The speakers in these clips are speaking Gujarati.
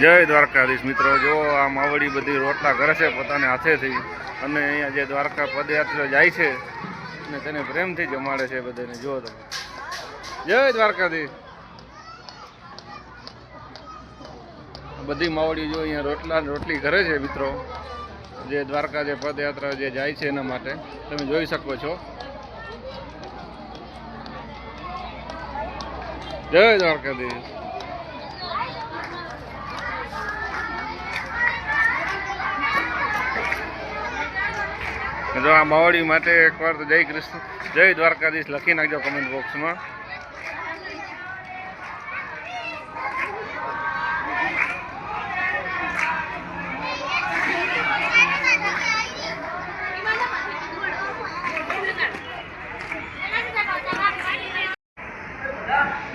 જય દ્વારકાધીશ મિત્રો, જો આ માવડી બધી રોટલા કરે છે પોતાને હાથેથી, અને અહીંયા જે દ્વારકા પદયાત્રા જાય છે અને તેને પ્રેમથી જમાડે છે બધાને. જુઓ તમે, જય દ્વારકાધીશ. બધી માવડી જો અહીંયા રોટલી કરે છે મિત્રો, જે દ્વારકા જે પદયાત્રા જે જાય છે એના માટે તમે જોઈ શકો છો. જય દ્વારકાધીશ. જો આ માવડી માટે એકવાર તો જય કૃષ્ણ, જય દ્વારકાધીશ લખી નાખજો કમેન્ટ બોક્સમાં.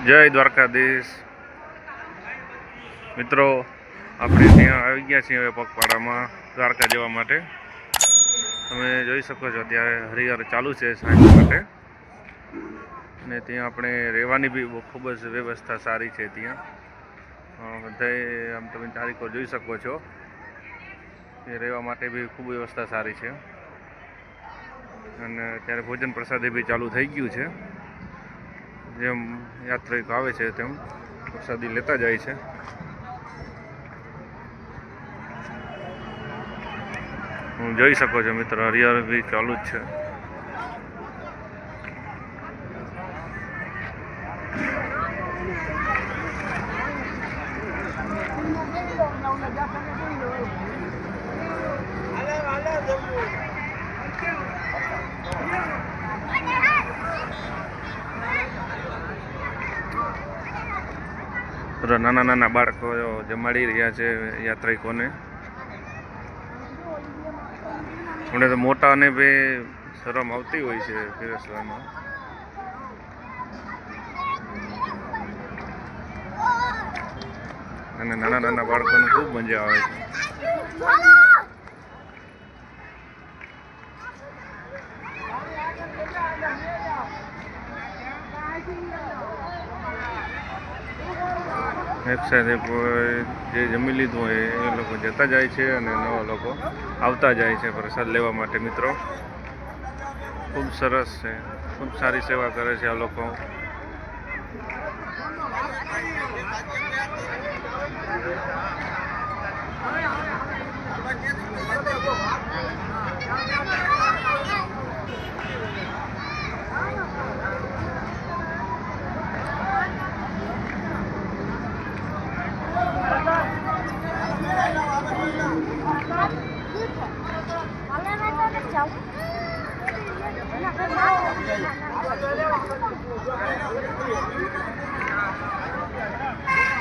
જય દ્વારકાધીશ મિત્રો, આપણે ત્યાં આવી ગયા છીએ હવે પગપાળામાં દ્વારકા જવા માટે. તમે જોઈ શકો છો અત્યારે હરિહર ચાલુ છે સાંજ માટે, અને ત્યાં આપણે રહેવાની બી ખૂબ જ વ્યવસ્થા સારી છે. ત્યાં બધાએ આમ તમે તારીખો જોઈ શકો છો, એ રહેવા માટે બી ખૂબ વ્યવસ્થા સારી છે. અને અત્યારે ભોજન પ્રસાદી બી ચાલુ થઈ ગયું છે. જેમ યાત્રિકો આવે છે તેમ પ્રસાદી લેતા જાય છે. જોઈ શકો છો મિત્રો, હરિહર બી ચાલુ જ છે. નાના નાના બાળકો જમાડી રહ્યા છે યાત્રિકોને. મને તો મોટાને બી શરમ આવતી હોય છે પીરસવામાં. અને નાના નાના બાળકોને ખૂબ મજા આવે છે. એક સાથે જે જમી લીધું હોય એ લોકો જતા જાય છે, અને નવા લોકો આવતા જાય છે પ્રસાદ લેવા માટે. મિત્રો ખૂબ સરસ છે, ખૂબ સારી સેવા કરે છે આ લોકો.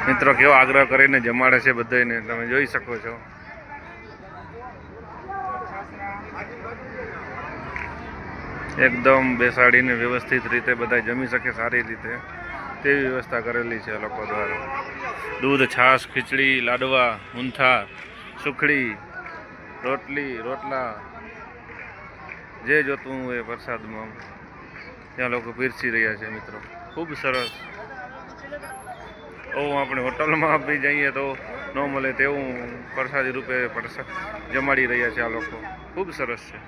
મિત્રો કેવો આગ્રહ કરીને જમાડે છે બધાને, તમે જોઈ શકો છો. એકદમ બેસાડીને વ્યવસ્થિત રીતે બધા જમી શકે સારી રીતે, તેવી વ્યવસ્થા કરેલી છે લોકો દ્વારા. દૂધ, છાશ, ખીચડી, લાડવા, ઊંઠા, સુખડી, રોટલા, જે જોતું હોય પ્રસાદમાં ત્યાં લોકો પીરસી રહ્યા છે મિત્રો. ખૂબ સરસ. આપણે હોટલમાં બી જઈએ તો ન મળે તેવું પ્રસાદી રૂપે જમાડી રહ્યા છે આ લોકો. ખૂબ સરસ છે.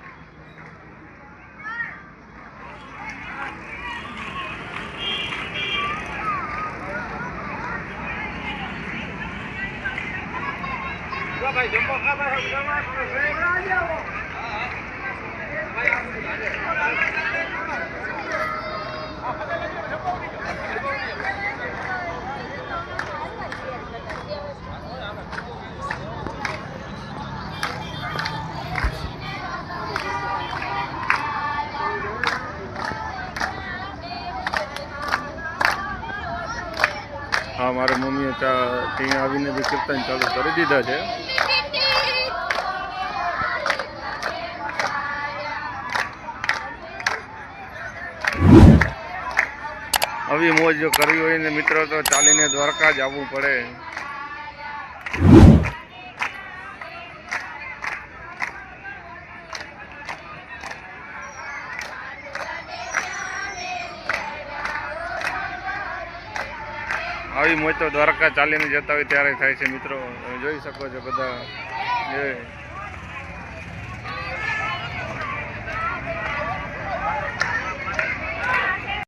હા, મારી મમ્મીએ ત્યાં આવીને બી કીર્તન ચાલુ કરી દીધા છે. આવી મોજ જો કરવી હોય ને મિત્રો તો ચાલીને દ્વારકા જ આવવું પડે. આવી મોજ તો દ્વારકા ચાલીને જતા હોય ત્યારે થાય છે મિત્રો. તમે જોઈ શકો છો બધા જે